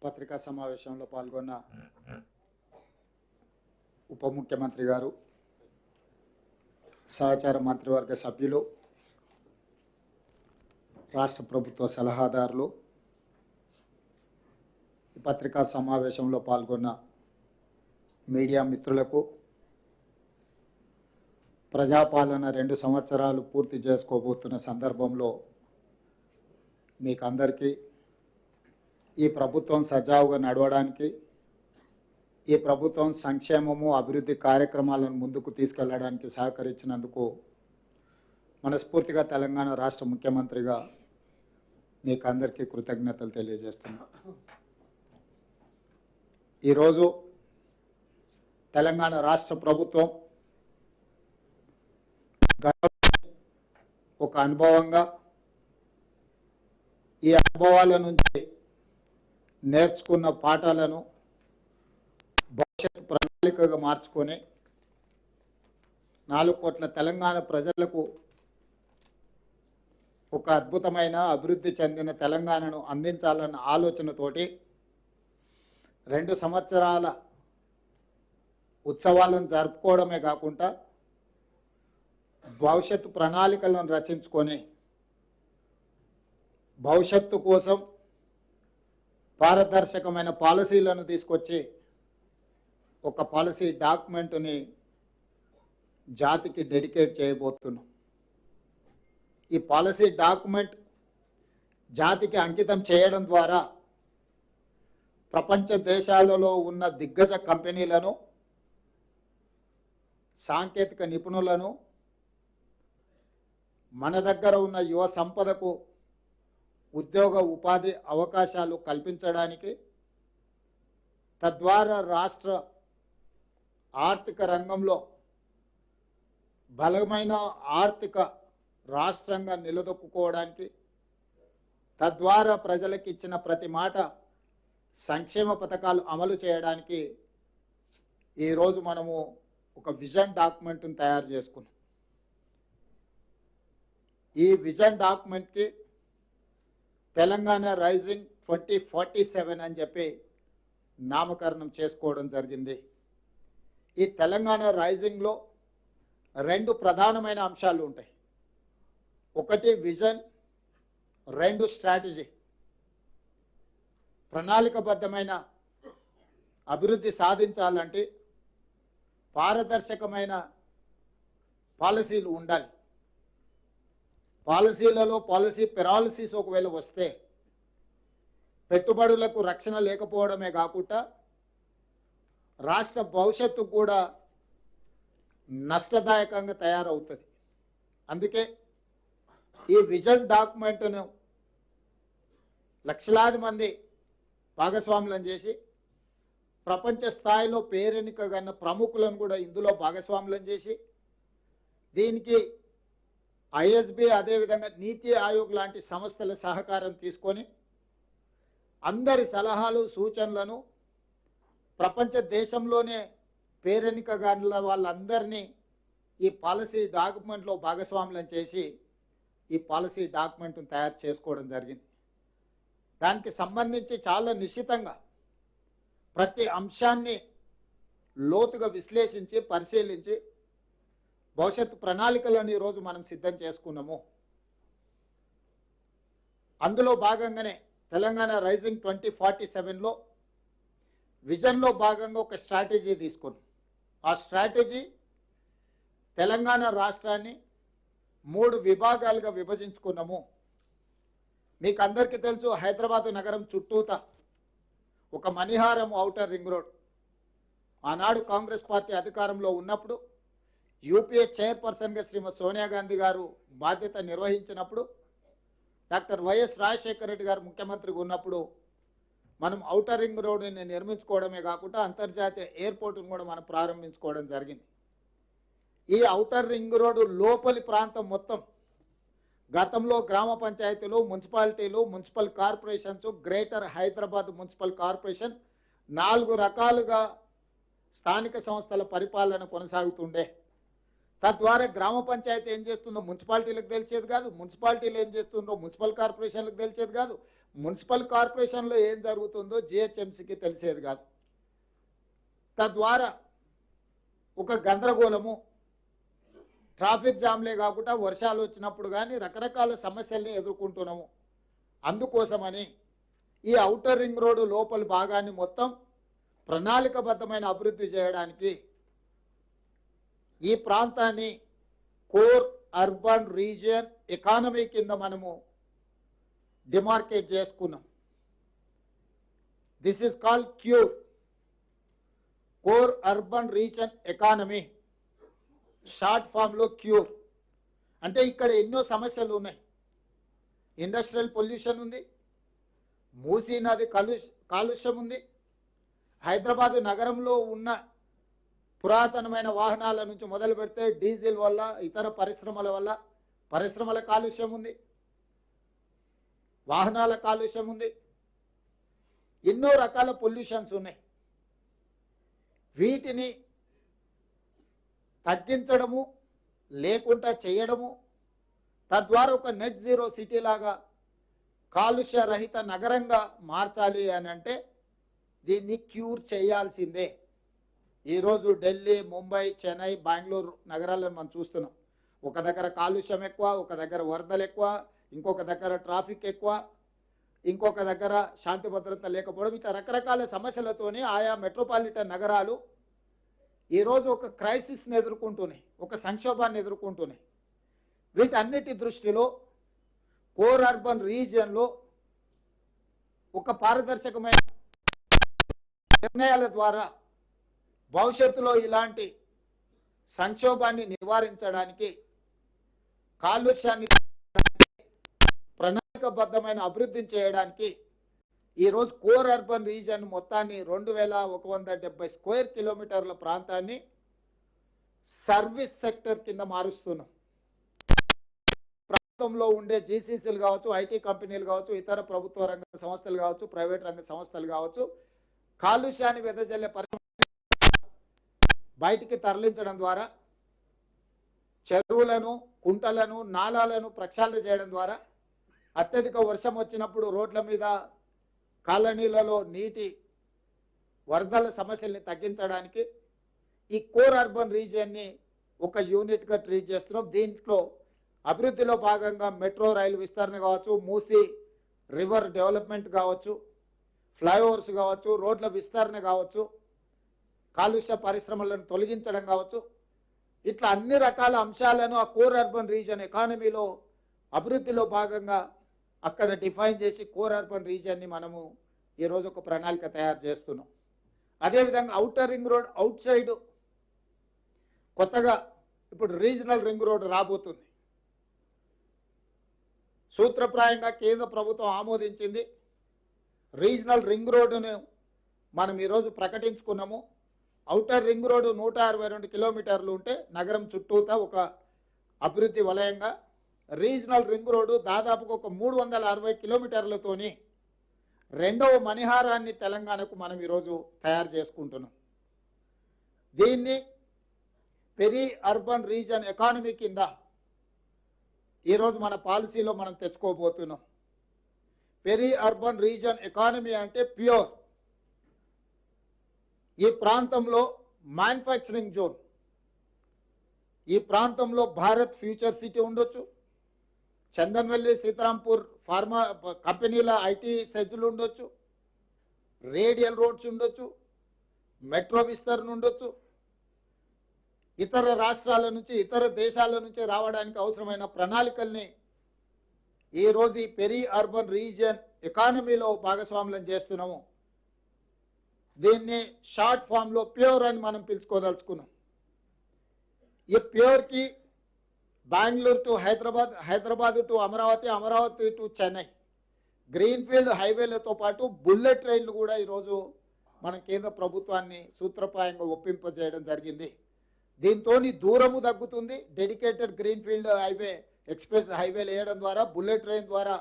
పత్రికా సమావేశంలో పాల్గొన్న ఉప ముఖ్యమంత్రి గారు, సహచార మంత్రివర్గ సభ్యులు, రాష్ట్ర ప్రభుత్వ సలహాదారులు, ఈ పత్రికా సమావేశంలో పాల్గొన్న మీడియా మిత్రులకు, ప్రజాపాలన 2 సంవత్సరాలు పూర్తి చేసుకోబోతున్న సందర్భంలో మీకు అందరికీ ఈ ప్రభుత్వం సజావుగా నడవడానికి, ఈ ప్రభుత్వం సంక్షేమము అభివృద్ధి కార్యక్రమాలను ముందుకు తీసుకెళ్లడానికి సహకరించినందుకు మనస్ఫూర్తిగా తెలంగాణ రాష్ట్ర ముఖ్యమంత్రిగా మీకు అందరికీ కృతజ్ఞతలు తెలియజేస్తున్నా. ఈరోజు తెలంగాణ రాష్ట్ర ప్రభుత్వం ఒక అనుభవంగా, ఈ అనుభవాల నుంచి నేర్చుకున్న పాఠాలను భవిష్యత్ ప్రణాళికగా మార్చుకొని 4 కోట్ల తెలంగాణ ప్రజలకు ఒక అద్భుతమైన అభివృద్ధి చెందిన తెలంగాణను అందించాలన్న ఆలోచనతోటి 2 సంవత్సరాల ఉత్సవాలను జరుపుకోవడమే కాకుండా భవిష్యత్తు ప్రణాళికలను రచించుకొని భవిష్యత్తు కోసం పారదర్శకమైన పాలసీలను తీసుకొచ్చి ఒక పాలసీ డాక్యుమెంట్ని జాతికి డెడికేట్ చేయబోతున్నాం. ఈ పాలసీ డాక్యుమెంట్ జాతికి అంకితం చేయడం ద్వారా ప్రపంచ దేశాలలో ఉన్న దిగ్గజ కంపెనీలను, సాంకేతిక నిపుణులను, మన దగ్గర ఉన్న యువ సంపదకు ఉద్యోగ ఉపాధి అవకాశాలు కల్పించడానికి, తద్వారా రాష్ట్ర ఆర్థిక రంగంలో బలమైన ఆర్థిక రాష్ట్రంగా నిలదొక్కుకోవడానికి, తద్వారా ప్రజలకు ఇచ్చిన ప్రతి మాట సంక్షేమ పథకాలు అమలు చేయడానికి ఈరోజు మనము ఒక విజన్ డాక్యుమెంట్ని తయారు చేసుకున్నాం. ఈ విజన్ డాక్యుమెంట్కి తెలంగాణ రైజింగ్ 2047 అని చెప్పి నామకరణం చేసుకోవడం జరిగింది. ఈ తెలంగాణ రైజింగ్లో 2 ప్రధానమైన అంశాలు ఉంటాయి. ఒకటి విజన్, 2 స్ట్రాటజీ. ప్రణాళికబద్ధమైన అభివృద్ధి సాధించాలంటే పారదర్శకమైన పాలసీలు ఉండాలి. పాలసీలలో పాలసీ పెరాలసిస్ ఒకవేళ వస్తే పెట్టుబడులకు రక్షణ లేకపోవడమే కాకుండా రాష్ట్ర భవిష్యత్తు కూడా నష్టదాయకంగా తయారవుతుంది. అందుకే ఈ విజన్ డాక్యుమెంట్ను లక్షలాది మంది భాగస్వాములను చేసి ప్రపంచ స్థాయిలో పేరెన్నికగన్న ప్రముఖులను కూడా ఇందులో భాగస్వాములను చేసి దీనికి ఐఎస్బి అదేవిధంగా నీతి ఆయోగ్ లాంటి సంస్థల సహకారం తీసుకొని అందరి సలహాలు సూచనలను ప్రపంచ దేశంలోనే పేరెన్నికగల వాళ్ళందరినీ ఈ పాలసీ డాక్యుమెంట్లో భాగస్వాములను చేసి ఈ పాలసీ డాక్యుమెంట్ను తయారు చేసుకోవడం జరిగింది. దానికి సంబంధించి చాలా నిశితంగా ప్రతి అంశాన్ని లోతుగా విశ్లేషించి పరిశీలించి భవిష్యత్తు ప్రణాళికలను ఈరోజు మనం సిద్ధం చేసుకున్నాము. అందులో భాగంగానే తెలంగాణ రైజింగ్ 2047లో విజన్లో భాగంగా ఒక స్ట్రాటజీ తీసుకున్నాం. ఆ స్ట్రాటజీ తెలంగాణ రాష్ట్రాన్ని 3 విభాగాలుగా విభజించుకున్నాము. మీకు అందరికీ తెలుసు, హైదరాబాద్ నగరం చుట్టూత ఒక మణిహారం ఔటర్ రింగ్ రోడ్ ఆనాడు కాంగ్రెస్ పార్టీ అధికారంలో ఉన్నప్పుడు యూపీఏ చైర్పర్సన్గా శ్రీమతి సోనియా గాంధీ గారు బాధ్యత నిర్వహించినప్పుడు, డాక్టర్ వైఎస్ రాజశేఖర రెడ్డి గారు ముఖ్యమంత్రిగా ఉన్నప్పుడు మనం ఔటర్ రింగ్ రోడ్ని నిర్మించుకోవడమే కాకుండా అంతర్జాతీయ ఎయిర్పోర్ట్ను కూడా మనం ప్రారంభించుకోవడం జరిగింది. ఈ ఔటర్ రింగ్ రోడ్డు లోపలి ప్రాంతం మొత్తం గతంలో గ్రామ పంచాయతీలు, మున్సిపాలిటీలు, municipal corporations, greater Hyderabad municipal corporation 4 రకాలుగా స్థానిక సంస్థల పరిపాలన కొనసాగుతుండే. తద్వారా గ్రామ పంచాయతీ ఏం చేస్తుందో మున్సిపాలిటీలకు తెలిసేది కాదు, మున్సిపాలిటీలు ఏం చేస్తుందో మున్సిపల్ కార్పొరేషన్లకు తెలిసేది కాదు, మున్సిపల్ కార్పొరేషన్లో ఏం జరుగుతుందో జిహెచ్ఎంసీకి తెలిసేది కాదు. తద్వారా ఒక గందరగోళము, ట్రాఫిక్ జామ్లే కాకుండా వర్షాలు వచ్చినప్పుడు కానీ రకరకాల సమస్యల్ని ఎదుర్కొంటున్నాము. అందుకోసమని ఈ ఔటర్ రింగ్ రోడ్డు లోపల భాగాన్ని మొత్తం ప్రణాళికబద్ధమైన అభివృద్ధి చేయడానికి ఈ ప్రాంతాన్ని కోర్ అర్బన్ రీజియన్ ఎకానమీ కింద మనము డిమార్కేట్ చేసుకున్నాం. This is called CURE, core urban region economy, short form లో క్యూర్. అంటే ఇక్కడ ఎన్నో సమస్యలు ఉన్నాయి. ఇండస్ట్రియల్ పొల్యూషన్ ఉంది, మూసీ నది కాలుష్యం ఉంది, హైదరాబాద్ నగరంలో ఉన్న పురాతనమైన వాహనాల నుంచి మొదలు పెడితే డీజిల్ వల్ల ఇతర పరిశ్రమల వల్ల పరిశ్రమల కాలుష్యం ఉంది, వాహనాల కాలుష్యం ఉంది, ఎన్నో రకాల పొల్యూషన్స్ ఉన్నాయి. వీటిని తగ్గించడము లేకుండా చేయడము, తద్వారా ఒక నెట్ జీరో సిటీ లాగా కాలుష్య రహిత నగరంగా మార్చాలి అని అంటే దీన్ని క్యూర్ చేయాల్సిందే. ఈరోజు ఢిల్లీ, ముంబై, చెన్నై, బెంగళూరు నగరాలను మనం చూస్తున్నాం. ఒక దగ్గర కాలుష్యం ఎక్కువ, ఒక దగ్గర వరదలు ఎక్కువ, ఇంకొక దగ్గర ట్రాఫిక్ ఎక్కువ, ఇంకొక దగ్గర శాంతి భద్రత లేకపోవడం, ఇట్లా రకరకాల సమస్యలతోనే ఆయా మెట్రోపాలిటన్ నగరాలు ఈరోజు ఒక క్రైసిస్ని ఎదుర్కొంటున్నాయి, ఒక సంక్షోభాన్ని ఎదుర్కొంటున్నాయి. వీటన్నిటి దృష్టిలో కోర్ అర్బన్ రీజియన్లో ఒక పారదర్శకమైన నిర్ణయాల ద్వారా భవిష్యత్తులో ఇలాంటి సంక్షోభాన్ని నివారించడానికి, కాలుష్యాన్ని ప్రణాళికబద్ధమైన అభివృద్ధిని చేయడానికి ఈరోజు కోర్ అర్బన్ రీజియన్ మొత్తాన్ని 2170 స్క్వేర్ కిలోమీటర్ల ప్రాంతాన్ని సర్వీస్ సెక్టర్ కింద మారుస్తున్నాం. ప్రభుత్వంలో ఉండే జీసీసీలు కావచ్చు, ఐటీ కంపెనీలు కావచ్చు, ఇతర ప్రభుత్వ రంగ సంస్థలు కావచ్చు, ప్రైవేట్ రంగ సంస్థలు కావచ్చు, కాలుష్యాన్ని వెదజల్లే బయటికి తరలించడం ద్వారా, చెరువులను, కుంటలను, నాలాలను ప్రక్షాళన చేయడం ద్వారా, అత్యధిక వర్షం వచ్చినప్పుడు రోడ్ల మీద, కాలనీలలో నీటి వరదల సమస్యల్ని తగ్గించడానికి ఈ కోర్ అర్బన్ రీజియన్ని ఒక యూనిట్గా ట్రీట్ చేస్తున్నాం. దీంట్లో అభివృద్ధిలో భాగంగా మెట్రో రైలు విస్తరణ కావచ్చు, మూసీ రివర్ డెవలప్మెంట్ కావచ్చు, ఫ్లైఓవర్స్ కావచ్చు, రోడ్ల విస్తరణ కావచ్చు, కాలుష్య పరిశ్రమలను తొలగించడం కావచ్చు, ఇట్లా అన్ని రకాల అంశాలను ఆ కోర్ అర్బన్ రీజియన్ ఎకానమీలో అభివృద్ధిలో భాగంగా అక్కడ డిఫైన్ చేసి కోర్ అర్బన్ రీజియన్ని మనము ఈరోజు ఒక ప్రణాళిక తయారు చేస్తున్నాం. అదేవిధంగా outer ring road out side కొత్తగా ఇప్పుడు రీజనల్ రింగ్ రోడ్ రాబోతుంది. సూత్రప్రాయంగా కేంద్ర ప్రభుత్వం ఆమోదించింది. రీజనల్ రింగ్ రోడ్డును మనం ఈరోజు ప్రకటించుకున్నాము. ఔటర్ రింగ్ రోడ్డు 162 కిలోమీటర్లు ఉంటే నగరం చుట్టూతా ఒక అభివృద్ధి వలయంగా, రీజనల్ రింగ్ రోడ్డు దాదాపుగా ఒక 360 కిలోమీటర్లతోని రెండవ మణిహారాన్ని తెలంగాణకు మనం ఈరోజు తయారు చేసుకుంటున్నాం. దీన్ని పెరి అర్బన్ రీజన్ ఎకానమీ కింద ఈరోజు మన పాలసీలో మనం తెచ్చుకోబోతున్నాం. పెరి అర్బన్ రీజన్ ఎకానమీ అంటే ప్యూర్. ఈ ప్రాంతంలో మ్యానుఫ్యాక్చరింగ్ జోన్, ఈ ప్రాంతంలో భారత్ ఫ్యూచర్ సిటీ ఉండొచ్చు, చందన్వెల్లి, సీతారాంపూర్ ఫార్మా కంపెనీల ఐటీ సెజ్లు ఉండొచ్చు, రేడియల్ రోడ్స్ ఉండొచ్చు, మెట్రో విస్తరణ ఉండొచ్చు, ఇతర రాష్ట్రాల నుంచి, ఇతర దేశాల నుంచి రావడానికి అవసరమైన ప్రణాళికల్ని ఈరోజు ఈ పెరి అర్బన్ రీజియన్ ఎకానమీలో భాగస్వామ్యం చేస్తున్నాము. దీన్ని షార్ట్ ఫామ్లో ప్యూర్ అని మనం పిలుచుకోదలుచుకున్నాం. ఈ ప్యూర్కి Bengaluru to Hyderabad, Hyderabad to Amaravati, Amaravati to Chennai greenfield హైవేలతో పాటు బుల్లెట్ ట్రైన్లు కూడా ఈరోజు మన కేంద్ర ప్రభుత్వాన్ని సూత్రప్రాయంగా ఒప్పింపజేయడం జరిగింది. దీంతో దూరము తగ్గుతుంది. డెడికేటెడ్ గ్రీన్ఫీల్డ్ హైవే, ఎక్స్ప్రెస్ హైవేలు వేయడం ద్వారా, బుల్లెట్ ట్రైన్ ద్వారా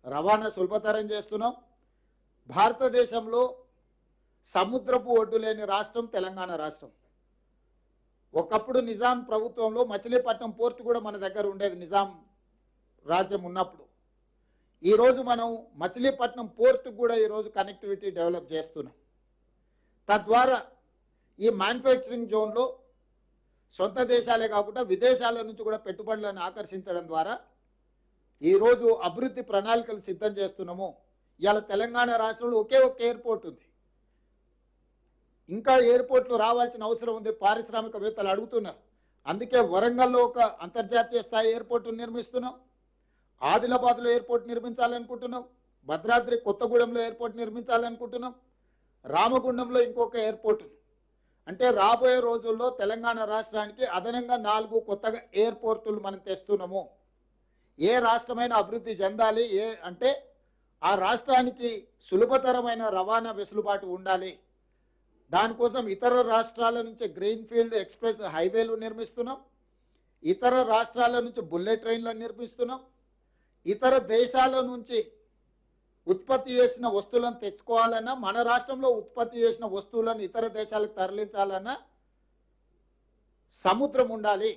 రవాణా సులభతరం చేస్తున్నాం. భారతదేశంలో సముద్రపు ఒడ్డు లేని రాష్ట్రం తెలంగాణ రాష్ట్రం. ఒకప్పుడు నిజాం ప్రభుత్వంలో మచిలీపట్నం పోర్టు కూడా మన దగ్గర ఉండేది నిజాం రాజ్యం ఉన్నప్పుడు. ఈరోజు మనం మచిలీపట్నం పోర్టు కూడా ఈరోజు కనెక్టివిటీ డెవలప్ చేస్తున్నాం. తద్వారా ఈ మ్యానుఫ్యాక్చరింగ్ జోన్లో సొంత దేశాలే కాకుండా విదేశాల నుంచి కూడా పెట్టుబడులను ఆకర్షించడం ద్వారా ఈరోజు అభివృద్ధి ప్రణాళికలు సిద్ధం చేస్తున్నాము. ఇవాళ తెలంగాణ రాష్ట్రంలో ఒకే ఒక ఎయిర్పోర్ట్ ఉంది. ఇంకా ఎయిర్పోర్ట్లు రావాల్సిన అవసరం ఉంది, పారిశ్రామికవేత్తలు అడుగుతున్నారు. అందుకే వరంగల్లో ఒక అంతర్జాతీయ స్థాయి ఎయిర్పోర్టు నిర్మిస్తున్నాం, ఆదిలాబాద్లో ఎయిర్పోర్ట్ నిర్మించాలనుకుంటున్నాం, భద్రాద్రి కొత్తగూడెంలో ఎయిర్పోర్ట్ నిర్మించాలనుకుంటున్నాం, రామగుండంలో ఇంకొక ఎయిర్పోర్ట్. అంటే రాబోయే రోజుల్లో తెలంగాణ రాష్ట్రానికి అదనంగా 4 కొత్తగా ఎయిర్పోర్టులు మనం తెస్తున్నాము. ఏ రాష్ట్రమైన అభివృద్ధి చెందాలి అంటే ఆ రాష్ట్రానికి సులభతరమైన రవాణా వెసులుబాటు ఉండాలి. దానికోసం ఇతర రాష్ట్రాల నుంచి గ్రీన్ఫీల్డ్ ఎక్స్ప్రెస్ హైవేలు నిర్మిస్తున్నాం, ఇతర రాష్ట్రాల నుంచి బుల్లెట్ ట్రైన్లను నిర్మిస్తున్నాం, ఇతర దేశాల నుంచి ఉత్పత్తి చేసిన వస్తువులను తెచ్చుకోవాలన్నా, మన రాష్ట్రంలో ఉత్పత్తి చేసిన వస్తువులను ఇతర దేశాలకు తరలించాలన్నా సముద్రం ఉండాలి.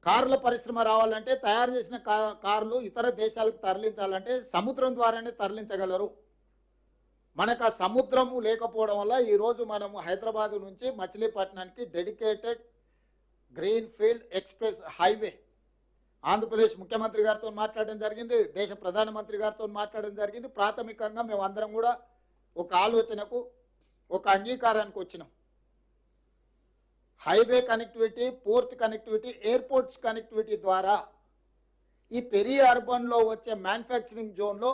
కార్ల పరిశ్రమ రావాలంటే, తయారు చేసిన కార్లు ఇతర దేశాలకు తరలించాలంటే సముద్రం ద్వారానే తరలించగలరు. మనకు ఆ సముద్రము లేకపోవడం వల్ల ఈరోజు మనము హైదరాబాద్ నుంచి మచిలీపట్నానికి dedicated greenfield express highway Andhra Pradesh ముఖ్యమంత్రి గారితో మాట్లాడడం జరిగింది, దేశ ప్రధానమంత్రి గారితో మాట్లాడడం జరిగింది. ప్రాథమికంగా మేము అందరం కూడా ఒక ఆలోచనకు, ఒక అంగీకారానికి వచ్చినాం. Highway connectivity, port connectivity, airports connectivity ద్వారా ఈ పెరి అర్బన్లో వచ్చే మ్యానుఫ్యాక్చరింగ్ జోన్లో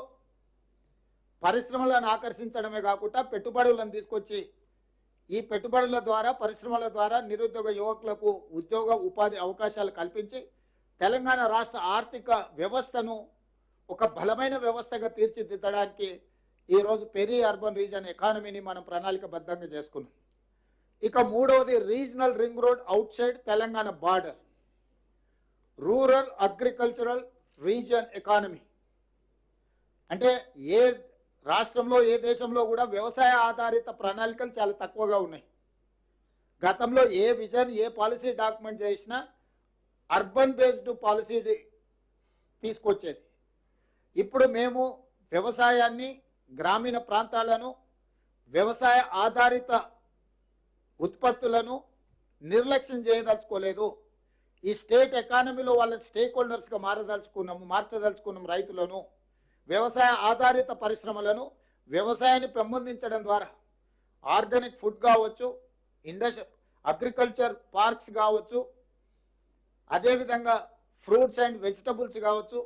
పరిశ్రమలను ఆకర్షించడమే కాకుండా పెట్టుబడులను తీసుకొచ్చి ఈ పెట్టుబడుల ద్వారా, పరిశ్రమల ద్వారా నిరుద్యోగ యువకులకు ఉద్యోగ ఉపాధి అవకాశాలు కల్పించి తెలంగాణ రాష్ట్ర ఆర్థిక వ్యవస్థను ఒక బలమైన వ్యవస్థగా తీర్చిదిద్దడానికి ఈరోజు పెరి అర్బన్ రీజన్ ఎకానమీని మనం ప్రణాళికబద్ధంగా చేసుకున్నాం. ఇక మూడవది regional ring road outside Telangana border, rural agricultural reason economy. అంటే ఏ రాష్ట్రంలో, ఏ దేశంలో కూడా వ్యవసాయ ఆధారిత ప్రణాళికలు చాలా తక్కువగా ఉన్నాయి. గతంలో ఏ విజన్, ఏ పాలసీ డాక్యుమెంట్ చేసినా అర్బన్ బేస్డ్ పాలసీ తీసుకొచ్చేది. ఇప్పుడు మేము వ్యవసాయాన్ని, గ్రామీణ ప్రాంతాలను, వ్యవసాయ ఆధారిత ఉత్పత్తులను నిర్లక్ష్యం చేయదలుచుకోలేదు. ఈ స్టేట్ ఎకానమీలో వాళ్ళ స్టేక్ హోల్డర్స్గా మార్చదలుచుకున్నాము రైతులను, వ్యవసాయ ఆధారిత పరిశ్రమలను. వ్యవసాయాన్ని పెంపొందించడం ద్వారా ఆర్గానిక్ ఫుడ్ కావచ్చు, అగ్రికల్చర్ పార్క్స్ కావచ్చు, అదేవిధంగా ఫ్రూట్స్ అండ్ వెజిటబుల్స్ కావచ్చు,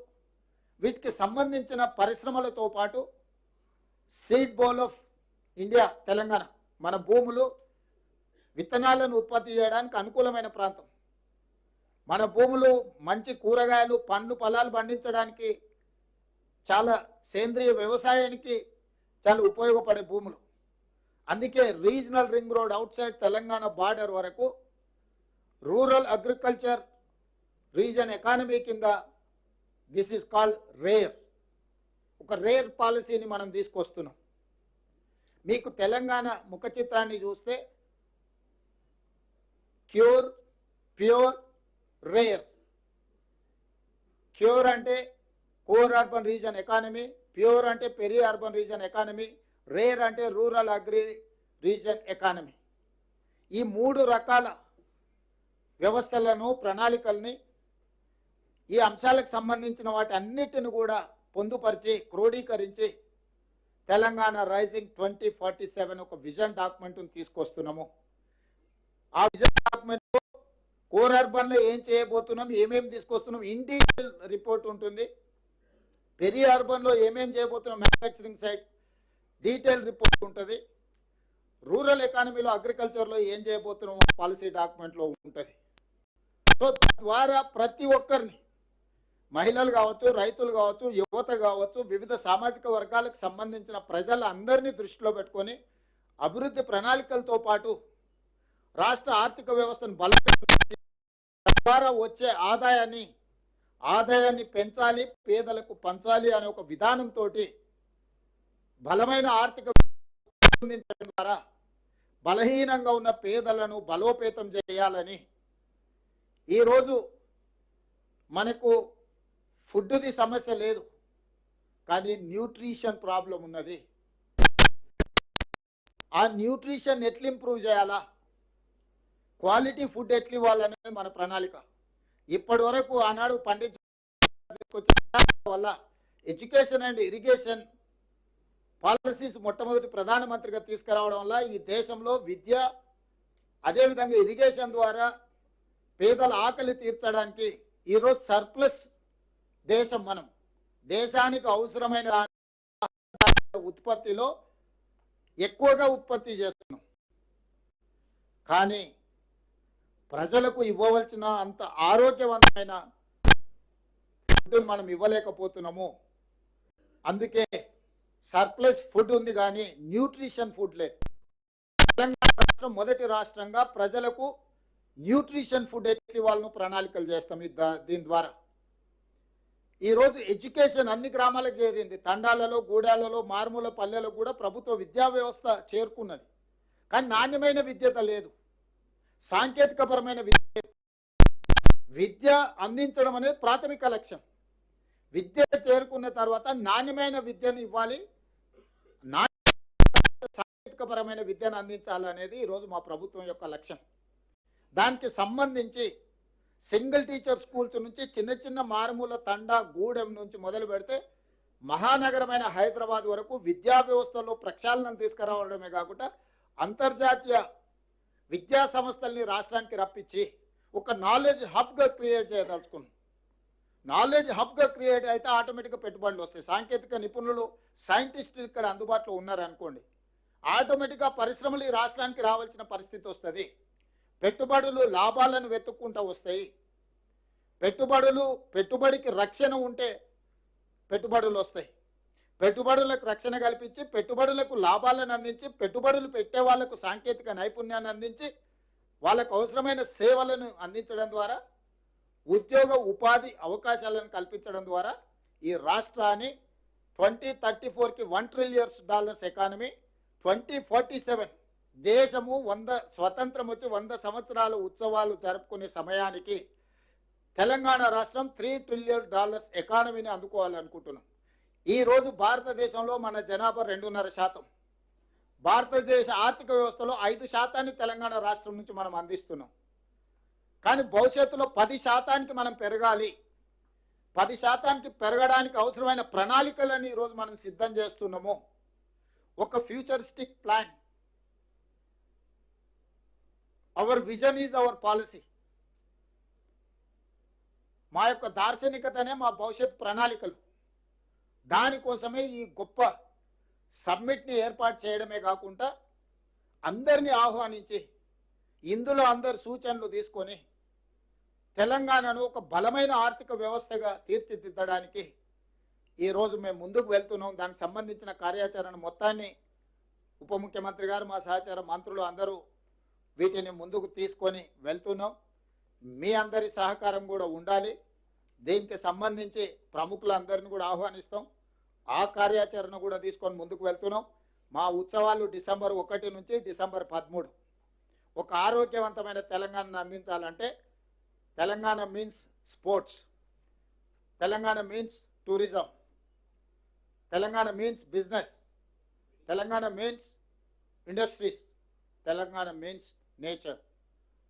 వీటికి సంబంధించిన పరిశ్రమలతో పాటు seed bowl of India Telangana, మన భూములు విత్తనాలను ఉత్పత్తి చేయడానికి అనుకూలమైన ప్రాంతం. మన భూములు మంచి కూరగాయలు, పండ్లు, ఫలాలు పండించడానికి, చాలా సేంద్రియ వ్యవసాయానికి చాలా ఉపయోగపడే భూములు. అందుకే regional ring road outside Telangana border వరకు రూరల్ అగ్రికల్చర్ రీజన్ ఎకానమీ కింద దిస్ ఈజ్ కాల్డ్ రేర్, ఒక రేర్ పాలసీని మనం తీసుకొస్తున్నాం. మీకు తెలంగాణ ముఖ చిత్రాన్ని చూస్తే క్యూర్, ప్యూర్, రేర్. క్యూర్ అంటే core urban region economy, PURE అంటే peri urban region economy, RARE అంటే రూరల్ అగ్రి రీజన్ ఎకానమీ. ఈ 3 రకాల వ్యవస్థలను, ప్రణాళికల్ని, ఈ అంశాలకు సంబంధించిన వాటి అన్నిటిని కూడా పొందుపరిచి, క్రోడీకరించి తెలంగాణ రైజింగ్ 2047 ఒక విజన్ డాక్యుమెంట్ను తీసుకొస్తున్నాము. ఆ విజన్ డాక్యుమెంట్ లో కోర్ అర్బన్ లో ఏం చేయబోతున్నాం, ఏమేమి తీసుకొస్తున్నాం, ఇన్ డీటెయిల్ రిపోర్ట్ ఉంటుంది. పెరి అర్బన్ లో ఏమేం చేయబోతున్నాం, మ్యానుఫ్యాక్చరింగ్ సైడ్ డీటెయిల్ రిపోర్ట్ ఉంటుంది. రూరల్ ఎకానమీలో, అగ్రికల్చర్ లో ఏం చేయబోతున్నాం పాలసీ డాక్యుమెంట్ లో ఉంటుంది. సో ద్వారా ప్రతి ఒక్కరిని, మహిళలు కావచ్చు, రైతులు కావచ్చు, యువత కావచ్చు, వివిధ సామాజిక వర్గాలకు సంబంధించిన ప్రజలందరినీ దృష్టిలో పెట్టుకొని అభివృద్ధి ప్రణాళికలతో పాటు రాష్ట్ర ఆర్థిక వ్యవస్థను బలపరిచి ద్వారా వచ్చే ఆదాయాన్ని పెంచాలి, పేదలకు పంచాలి అనే ఒక విధానంతో బలమైన ఆర్థిక పొందించడం ద్వారా బలహీనంగా ఉన్న పేదలను బలోపేతం చేయాలని ఈరోజు మనకు ఫుడ్ది సమస్య లేదు, కానీ న్యూట్రిషన్ ప్రాబ్లం ఉన్నది. ఆ న్యూట్రిషన్ ఎట్లా ఇంప్రూవ్ చేయాలా, క్వాలిటీ ఫుడ్ ఎట్లా ఇవ్వాలనేది మన ప్రణాళిక. ఇప్పటి వరకు ఆనాడు పండిత్ వల్ల ఎడ్యుకేషన్ అండ్ ఇరిగేషన్ పాలసీస్ మొట్టమొదటి ప్రధానమంత్రిగా తీసుకురావడం వల్ల ఈ దేశంలో విద్య, అదేవిధంగా ఇరిగేషన్ ద్వారా పేదల ఆకలి తీర్చడానికి ఈరోజు సర్ప్లస్ దేశం. మనం దేశానికి అవసరమైన ఉత్పత్తిలో ఎక్కువగా ఉత్పత్తి చేస్తున్నాం, కానీ ప్రజలకు ఇవ్వవలసిన అంత ఆరోగ్యవంతమైన ఫుడ్ మనం ఇవ్వలేకపోతున్నాము. అందుకే సర్ప్లస్ ఫుడ్ ఉంది, కానీ న్యూట్రిషన్ ఫుడ్ లేదు. తెలంగాణ రాష్ట్రం మొదటి రాష్ట్రంగా ప్రజలకు న్యూట్రిషన్ ఫుడ్ ఎట్లా ఇవ్వాలను ప్రణాళికలు చేస్తాం. దీని ద్వారా ఈరోజు ఎడ్యుకేషన్ అన్ని గ్రామాలకు చేరింది. తండాలలో, గూడాలలో, మారుమూల పల్లెలకు కూడా ప్రభుత్వ విద్యా వ్యవస్థ చేరుకున్నది, కానీ నాణ్యమైన విద్యత లేదు. సాంకేతికపరమైన విద్య అందించడం అనేది ప్రాథమిక లక్ష్యం. విద్య చేరుకున్న తర్వాత నాణ్యమైన విద్యను ఇవ్వాలి, సాంకేతికపరమైన విద్యను అందించాలనేది ఈరోజు మా ప్రభుత్వం యొక్క లక్ష్యం. దానికి సంబంధించి సింగిల్ టీచర్ స్కూల్స్ నుంచి చిన్న చిన్న మారుమూల తండా, గూడెం నుంచి మొదలు పెడితే మహానగరమైన హైదరాబాద్ వరకు విద్యా వ్యవస్థలో ప్రక్షాళన తీసుకురావడమే కాకుండా అంతర్జాతీయ విద్యా సంస్థల్ని రాష్ట్రానికి రప్పించి ఒక నాలెడ్జ్ హబ్గా క్రియేట్ చేయదలుచుకున్నాం. నాలెడ్జ్ హబ్గా క్రియేట్ అయితే ఆటోమేటిక్గా పెట్టుబడులు వస్తాయి. సాంకేతిక నిపుణులు, సైంటిస్టులు ఇక్కడ అందుబాటులో ఉన్నారనుకోండి, ఆటోమేటిక్గా పరిశ్రమలు ఈ రాష్ట్రానికి రావాల్సిన పరిస్థితి వస్తుంది. పెట్టుబడులు లాభాలను వెతుక్కుంటూ వస్తాయి. పెట్టుబడికి రక్షణ ఉంటే పెట్టుబడులు వస్తాయి. పెట్టుబడులకు రక్షణ కల్పించి, పెట్టుబడులకు లాభాలను అందించి, పెట్టుబడులు పెట్టే వాళ్లకు సాంకేతిక నైపుణ్యాన్ని అందించి, వాళ్ళకు అవసరమైన సేవలను అందించడం ద్వారా ఉద్యోగ ఉపాధి అవకాశాలను కల్పించడం ద్వారా ఈ రాష్ట్రాన్ని 2034కి $1 ట్రిలియన్ ఎకానమీ, 2047 దేశము 100 స్వతంత్రం వచ్చి 100 సంవత్సరాల ఉత్సవాలు జరుపుకునే సమయానికి తెలంగాణ రాష్ట్రం $3 ట్రిలియన్ ఎకానమీని అందుకోవాలనుకుంటున్నాం. ఈ రోజు భారతదేశంలో మన జనాభా 2.5%. భారతదేశ ఆర్థిక వ్యవస్థలో 5% తెలంగాణ రాష్ట్రం నుంచి మనం అందిస్తున్నాం. కానీ భవిష్యత్తులో 10% మనం పెరగాలి. 10% పెరగడానికి అవసరమైన ప్రణాళికలను ఈరోజు మనం సిద్ధం చేస్తున్నాము. ఒక futuristic plan. Hour vision is our policy. మా యొక్క దార్శనికతనే మా భవిష్యత్ ప్రణాళికలు. దానికోసమే ఈ గొప్ప సమ్మిట్ని ఏర్పాటు చేయడమే కాకుండా అందరినీ ఆహ్వానించి ఇందులో అందరి సూచనలు తీసుకొని తెలంగాణను ఒక బలమైన ఆర్థిక వ్యవస్థగా తీర్చిదిద్దడానికి ఈరోజు మేము ముందుకు వెళ్తున్నాం. దానికి సంబంధించిన కార్యాచరణ మొత్తాన్ని ఉప ముఖ్యమంత్రి గారు, మా సహచార మంత్రులు అందరూ వీటిని ముందుకు తీసుకొని వెళ్తున్నాం. మీ అందరి సహకారం కూడా ఉండాలి. దీనికి సంబంధించి ప్రముఖులందరినీ కూడా ఆహ్వానిస్తాం. ఆ కార్యాచరణ కూడా తీసుకొని ముందుకు వెళ్తున్నాం. మా ఉత్సవాలు డిసెంబర్ 1 నుంచి డిసెంబర్ 13. ఒక ఆరోగ్యవంతమైన తెలంగాణను అందించాలంటే Telangana means sports, Telangana means tourism, Telangana means business, Telangana means industries, Telangana means nature,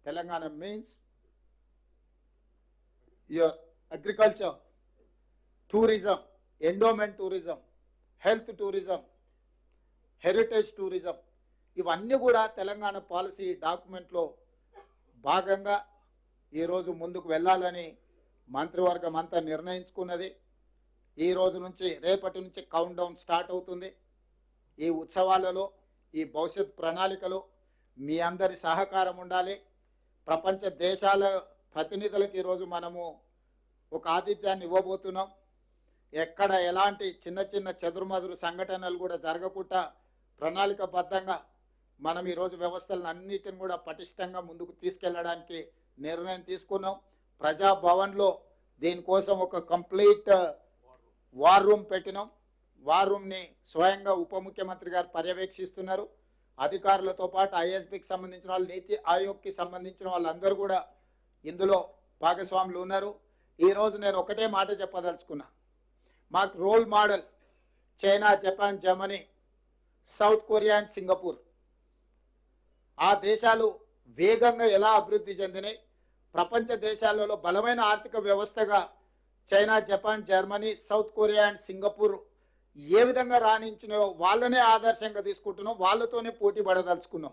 Telangana means your agriculture, tourism, endowment tourism, health tourism, heritage tourism. ఇవన్నీ కూడా తెలంగాణ పాలసీ డాక్యుమెంట్లో భాగంగా ఈరోజు ముందుకు వెళ్ళాలని మంత్రివర్గం అంతా నిర్ణయించుకున్నది. ఈ రోజు నుంచి, రేపటి నుంచి కౌంట్ డౌన్ స్టార్ట్ అవుతుంది. ఈ ఉత్సవాలలో, ఈ భవిష్యత్ ప్రణాళికలో మీ అందరి సహకారం ఉండాలి. ప్రపంచ దేశాల ప్రతినిధులకు ఈరోజు మనము ఒక ఆతిథ్యాన్ని ఇవ్వబోతున్నాం. ఎక్కడ ఎలాంటి చిన్న చిన్న చెదురుమదురు సంఘటనలు కూడా జరగకుండా ప్రణాళికబద్ధంగా మనం ఈరోజు వ్యవస్థలను అన్నిటిని కూడా పటిష్టంగా ముందుకు తీసుకెళ్లడానికి నిర్ణయం తీసుకున్నాం. ప్రజాభవన్లో దీనికోసం ఒక కంప్లీట్ వార్ రూమ్ పెట్టినాం. వార్ రూమ్ని స్వయంగా ఉప ముఖ్యమంత్రి గారు పర్యవేక్షిస్తున్నారు. అధికారులతో పాటు ఐఎస్బికి సంబంధించిన వాళ్ళు, నీతి ఆయోగ్కి సంబంధించిన వాళ్ళందరూ కూడా ఇందులో భాగస్వాములు ఉన్నారు. ఈరోజు నేను ఒకటే మాట చెప్పదలుచుకున్నా. మాకు role model China, Japan, Germany, South Korea and Singapore. ఆ దేశాలు వేగంగా ఎలా అభివృద్ధి చెందినాయి, ప్రపంచ దేశాలలో బలమైన ఆర్థిక వ్యవస్థగా China, Japan, Germany, South Korea and Singapore ఏ విధంగా రాణించినాయో వాళ్ళనే ఆదర్శంగా తీసుకుంటున్నాం. వాళ్ళతోనే పోటీ పడదలుచుకున్నాం.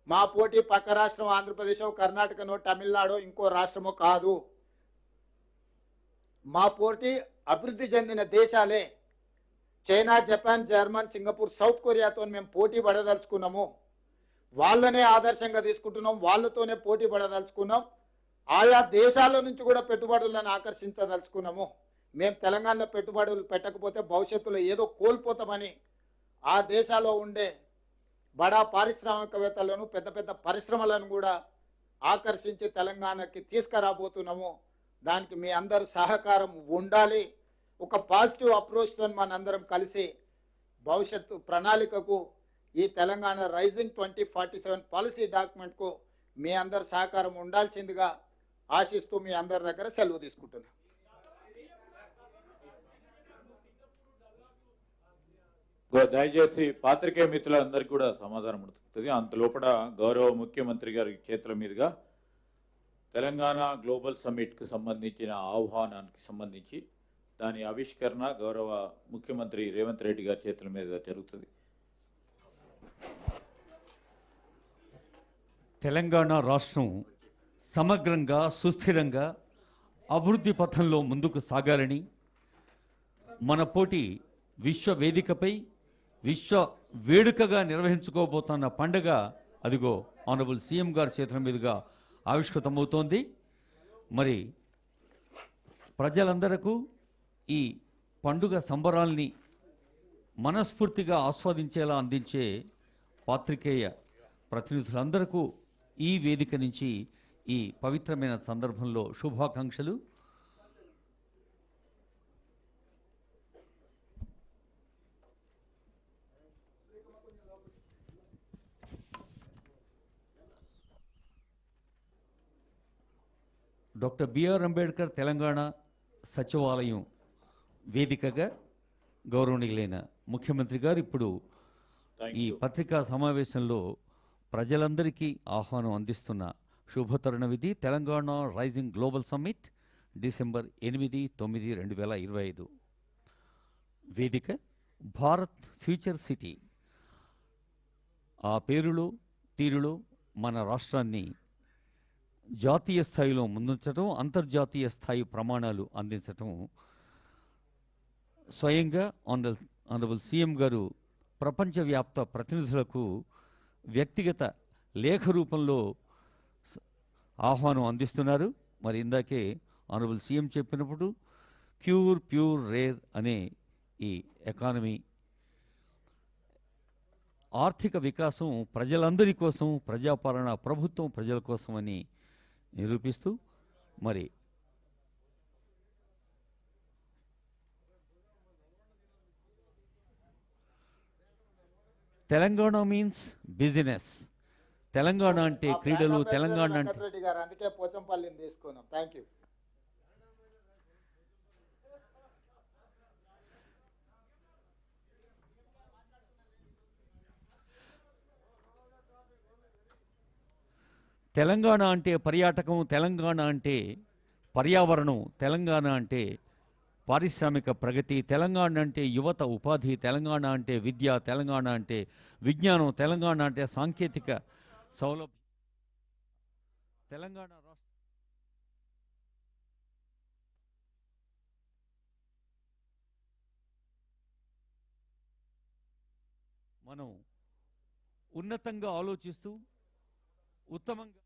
మా పోటీ పక్క రాష్ట్రం ఆంధ్రప్రదేశ్, కర్ణాటకనో, తమిళనాడో, ఇంకో రాష్ట్రమో కాదు. మా పోటీ అభివృద్ధి చెందిన దేశాలే. China, Japan, German, Singapore, South కొరియాతో మేము పోటీ పడదలుచుకున్నాము. వాళ్ళనే ఆదర్శంగా తీసుకుంటున్నాం. వాళ్ళతోనే పోటీ పడదలుచుకున్నాం. ఆయా దేశాల నుంచి కూడా పెట్టుబడులను ఆకర్షించదలుచుకున్నాము. మేము తెలంగాణలో పెట్టుబడులు పెట్టకపోతే భవిష్యత్తులో ఏదో కోల్పోతామని ఆ దేశాల్లో ఉండే బడా పారిశ్రామికవేత్తలను, పెద్ద పెద్ద పరిశ్రమలను కూడా ఆకర్షించి తెలంగాణకి తీసుకురాబోతున్నాము. దానికి మీ అందరి సహకారం ఉండాలి. ఒక పాజిటివ్ అప్రోచ్తో మనందరం కలిసి భవిష్యత్తు ప్రణాళికకు, ఈ తెలంగాణ రైజింగ్ 2047 పాలసీ డాక్యుమెంట్కు మీ అందరి సహకారం ఉండాల్సిందిగా ఆశిస్తూ మీ అందరి దగ్గర సెలవు తీసుకుంటున్నాను. దయచేసి పాత్రికేయ మిత్రులందరికీ కూడా సమాధానం ఉంటుంది. అంత లోపల గౌరవ ముఖ్యమంత్రి గారి చేతుల మీదుగా తెలంగాణ గ్లోబల్ సమ్మిట్కు సంబంధించిన ఆహ్వానానికి సంబంధించి దాని ఆవిష్కరణ గౌరవ ముఖ్యమంత్రి రేవంత్ రెడ్డి గారి చేతుల మీదుగా జరుగుతుంది. తెలంగాణ రాష్ట్రం సమగ్రంగా, సుస్థిరంగా అభివృద్ధి పథంలో ముందుకు సాగాలని, మన పోటీ విశ్వ వేదికపై విశ్వ వేడుకగా నిర్వహించుకోబోతున్న పండుగ అదిగో ఆనరబుల్ సీఎం గారి చేతుల మీదుగా ఆవిష్కృతమవుతోంది. మరి ప్రజలందరకు ఈ పండుగ సంబరాల్ని మనస్ఫూర్తిగా ఆస్వాదించేలా అందించే పాత్రికేయ ప్రతినిధులందరకు ఈ వేదిక నుంచి ఈ పవిత్రమైన సందర్భంలో శుభాకాంక్షలు. డాక్టర్ బిఆర్ అంబేద్కర్ తెలంగాణ సచివాలయం వేదికగా గౌరవనీయులైన ముఖ్యమంత్రి గారు ఇప్పుడు ఈ పత్రికా సమావేశంలో ప్రజలందరికీ ఆహ్వానం అందిస్తున్న శుభతరుణం ఇది. Telangana rising global summit December 8, 9, 2025. వేదిక భారత్ ఫ్యూచర్ సిటీ. ఆ పేరులో తీరులో మన రాష్ట్రాన్ని జాతీయ స్థాయిలో ముందుంచడం, అంతర్జాతీయ స్థాయి ప్రమాణాలు అందించటం స్వయంగా ఆనరబుల్ సీఎం గారు ప్రపంచవ్యాప్త ప్రతినిధులకు వ్యక్తిగత లేఖ రూపంలో ఆహ్వానం అందిస్తున్నారు. మరి ఇందాకే ఆనరబుల్ సీఎం చెప్పినప్పుడు ప్యూర్ రేర్ అనే ఈ ఎకానమీ ఆర్థిక వికాసం ప్రజలందరి కోసం, ప్రజాపాలన ప్రభుత్వం ప్రజల కోసం అని నిరూపిస్తూ మరి తెలంగాణ మీన్స్ బిజినెస్. తెలంగాణ అంటే క్రీడలు, తెలంగాణ అంటే అందుకే పోచంపల్లిని తీసుకున్నాం. Thank you. తెలంగాణ అంటే పర్యాటకం, తెలంగాణ అంటే పర్యావరణం, తెలంగాణ అంటే పారిశ్రామిక ప్రగతి, తెలంగాణ అంటే యువత ఉపాధి, తెలంగాణ అంటే విద్య, తెలంగాణ అంటే విజ్ఞానం, తెలంగాణ అంటే సాంకేతిక సౌలభ్యం. తెలంగాణ రాష్ట్ర మనం ఉన్నతంగా ఆలోచిస్తూ ఉత్తమంగా